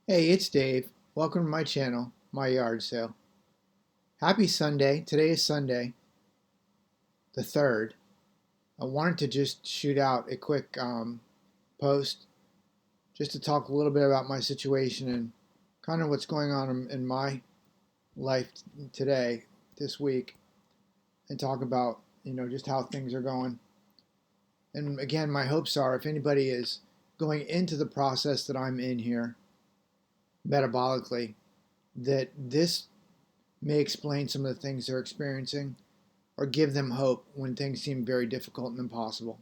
Hey, it's Dave. Welcome to my channel, My Yard Sale. Happy Sunday. Today is Sunday, the 3rd. I wanted to just shoot out a quick post just to talk a little bit about my situation and kind of what's going on in my life today, this week, and talk about, just how things are going. And again, my hopes are if anybody is going into the process that I'm in here metabolically, that this may explain some of the things they're experiencing or give them hope when things seem very difficult and impossible.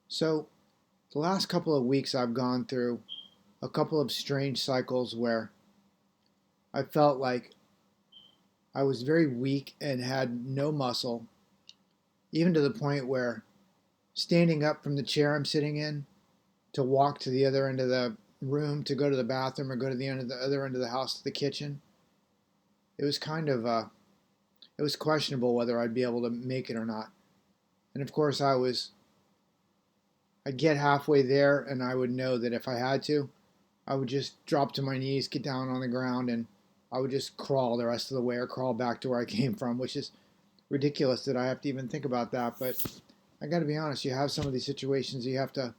So, the last couple of weeks, I've gone through a couple of strange cycles where I felt like I was very weak and had no muscle, even to the point where standing up from the chair I'm sitting in to walk to the other end of the room to go to the bathroom or go to the other end of the house to the kitchen, it was kind of it was questionable whether I'd be able to make it or not. And of course, I'd get halfway there and I would know that if I had to, I would just drop to my knees, get down on the ground, and I would just crawl the rest of the way or crawl back to where I came from, which is ridiculous that I have to even think about that. But I got to be honest, you have some of these situations, you have to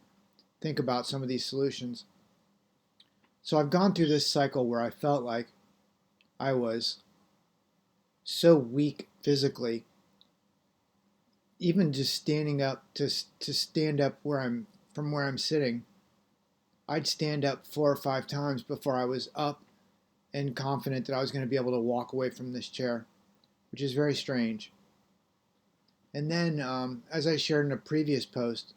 think about some of these solutions. So I've gone through this cycle where I felt like I was so weak physically, even just standing up to stand up where I'm from where I'm sitting. I'd stand up 4 or 5 times before I was up and confident that I was going to be able to walk away from this chair, which is very strange. And then, as I shared in a previous post,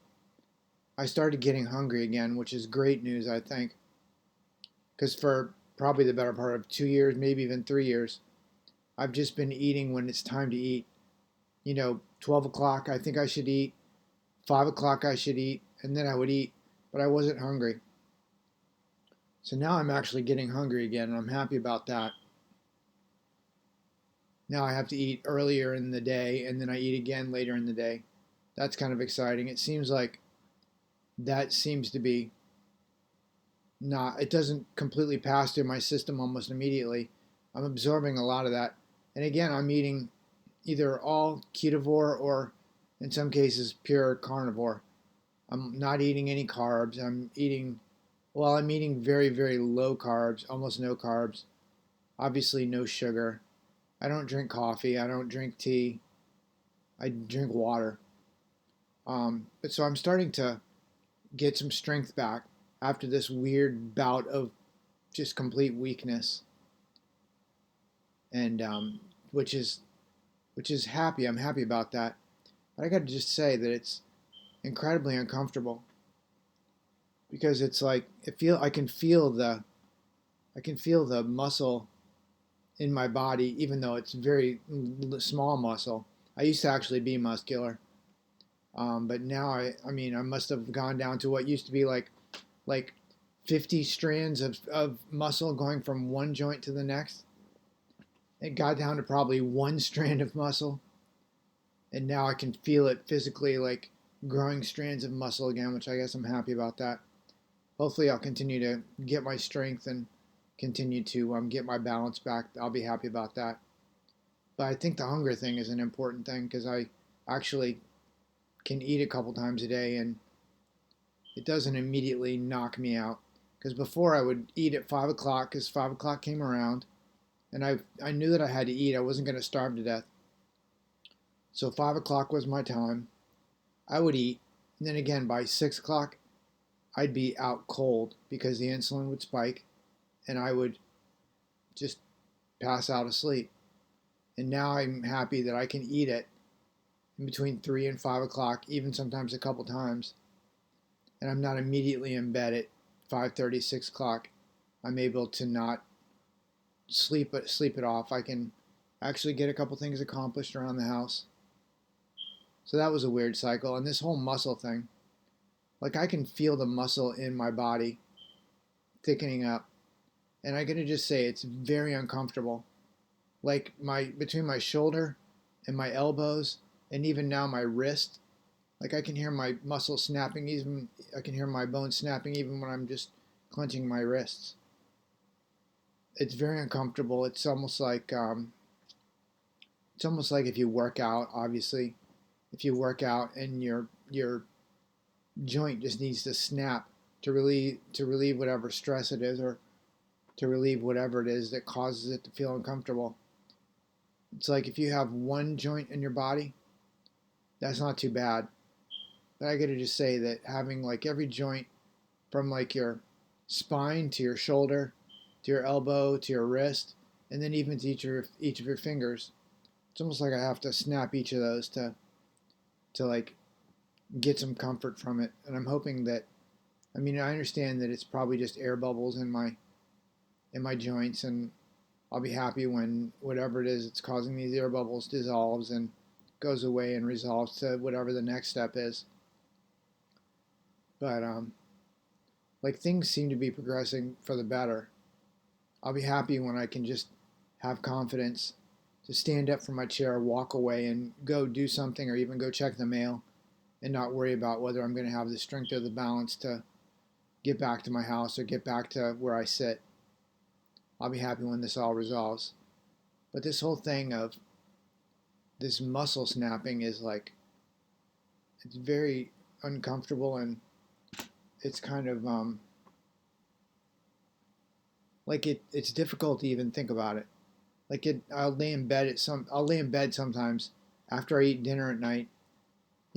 I started getting hungry again, which is great news, I think, because for probably the better part of 2 years, maybe even 3 years, I've just been eating when it's time to eat. 12 o'clock, I think I should eat. 5 o'clock, I should eat. And then I would eat, but I wasn't hungry. So now I'm actually getting hungry again, and I'm happy about that. Now I have to eat earlier in the day, and then I eat again later in the day. That's kind of exciting. It seems like that seems to be not, it doesn't completely pass through my system almost immediately. I'm absorbing a lot of that. And again, I'm eating either all ketovore or in some cases pure carnivore. I'm not eating any carbs. I'm eating very, very low carbs, almost no carbs. Obviously, no sugar. I don't drink coffee. I don't drink tea. I drink water. But so I'm starting to get some strength back after this weird bout of just complete weakness, and which is happy. I'm happy about that. But I got to just say that it's incredibly uncomfortable because it's like I can feel the muscle in my body, even though it's very small muscle. I used to actually be muscular, but now I mean, I must have gone down to what used to be like 50 strands of muscle going from one joint to the next. It got down to probably one strand of muscle, and now I can feel it physically, like growing strands of muscle again, which I guess I'm happy about that. Hopefully, I'll continue to get my strength and continue to get my balance back. I'll be happy about that. But I think the hunger thing is an important thing because I actually can eat a couple times a day and it doesn't immediately knock me out. Because before I would eat at 5 o'clock because 5 o'clock came around and I knew that I had to eat. I wasn't going to starve to death. So 5 o'clock was my time. I would eat. And then again, by 6 o'clock, I'd be out cold because the insulin would spike and I would just pass out asleep. And now I'm happy that I can eat it in between 3 and 5 o'clock, even sometimes a couple times. And I'm not immediately in bed at 5:30, 6 o'clock. I'm able to not sleep it off. I can actually get a couple things accomplished around the house. So that was a weird cycle. And this whole muscle thing, like I can feel the muscle in my body thickening up. And I gotta just say it's very uncomfortable. Like my between my shoulder and my elbows and even now my wrist, like I can hear my muscles snapping, even I can hear my bones snapping even when I'm just clenching my wrists. It's very uncomfortable. It's almost like if you work out. Obviously, if you work out and your joint just needs to snap to relieve whatever stress it is, or to relieve whatever it is that causes it to feel uncomfortable. It's like if you have one joint in your body, that's not too bad. But I gotta just say that having like every joint from like your spine to your shoulder to your elbow to your wrist, and then even to each of your fingers, it's almost like I have to snap each of those to like get some comfort from it. And I'm hoping that, I mean, I understand that it's probably just air bubbles in my joints, and I'll be happy when whatever it is that's causing these air bubbles dissolves and goes away and resolves to whatever the next step is. But like things seem to be progressing for the better. I'll be happy when I can just have confidence to stand up from my chair, walk away, and go do something, or even go check the mail, and not worry about whether I'm going to have the strength or the balance to get back to my house or get back to where I sit. I'll be happy when this all resolves. But this whole thing of this muscle snapping is like, it's very uncomfortable, and it's kind of like it's difficult to even think about it. Like I'll lay in bed sometimes after I eat dinner at night.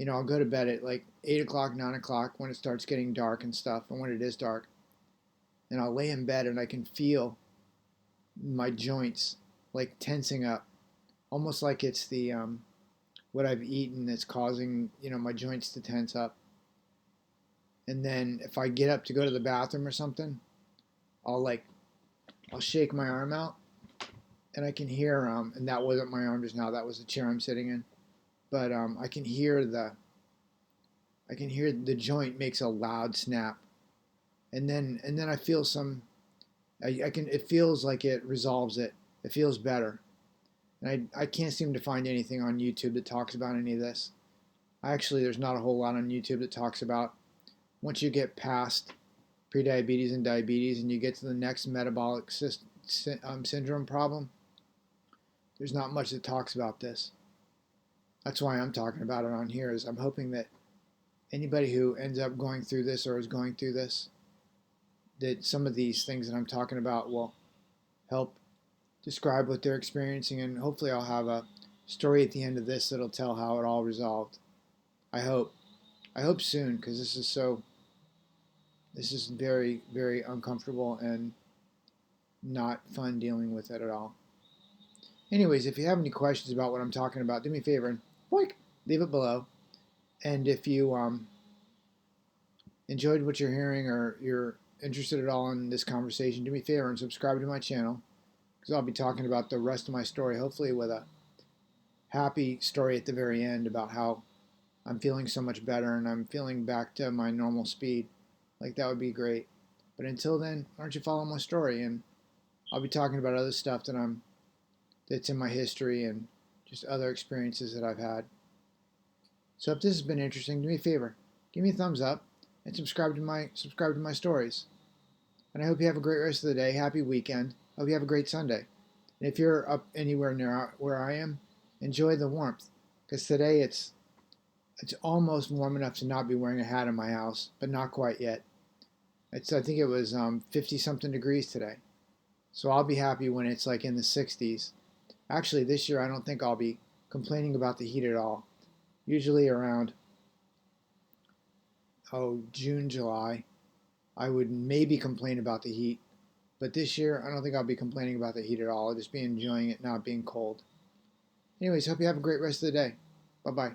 I'll go to bed at like 8 o'clock, 9 o'clock, when it starts getting dark and stuff, and when it is dark, and I'll lay in bed and I can feel my joints like tensing up, almost like it's the what I've eaten that's causing my joints to tense up. And then if I get up to go to the bathroom or something, I'll like I'll shake my arm out, and I can hear and that wasn't my arm just now, that was the chair I'm sitting in. But I can hear the joint makes a loud snap, and then I feel some. I can. It feels like it resolves it. It feels better, and I can't seem to find anything on YouTube that talks about any of this. Actually, there's not a whole lot on YouTube that talks about once you get past prediabetes and diabetes, and you get to the next metabolic syndrome problem. There's not much that talks about this. That's why I'm talking about it on here. Is I'm hoping that anybody who ends up going through this or is going through this, that some of these things that I'm talking about will help describe what they're experiencing, and hopefully I'll have a story at the end of this that'll tell how it all resolved. I hope. I hope soon, because this is very, very uncomfortable and not fun dealing with it at all. Anyways, if you have any questions about what I'm talking about, do me a favor and leave it below. And if you enjoyed what you're hearing, or you're interested at all in this conversation, do me a favor and subscribe to my channel, because I'll be talking about the rest of my story, hopefully with a happy story at the very end about how I'm feeling so much better and I'm feeling back to my normal speed. Like, that would be great. But until then, why don't you follow my story, and I'll be talking about other stuff that's in my history, and just other experiences that I've had. So if this has been interesting, do me a favor, give me a thumbs up and subscribe to my stories. And I hope you have a great rest of the day. Happy weekend. I hope you have a great Sunday. And if you're up anywhere near where I am, enjoy the warmth, because today it's almost warm enough to not be wearing a hat in my house, but not quite yet. I think it was 50 something degrees today. So I'll be happy when it's like in the 60s. Actually, this year I don't think I'll be complaining about the heat at all. Usually around June, July, I would maybe complain about the heat. But this year, I don't think I'll be complaining about the heat at all. I'll just be enjoying it not being cold. Anyways, hope you have a great rest of the day. Bye-bye.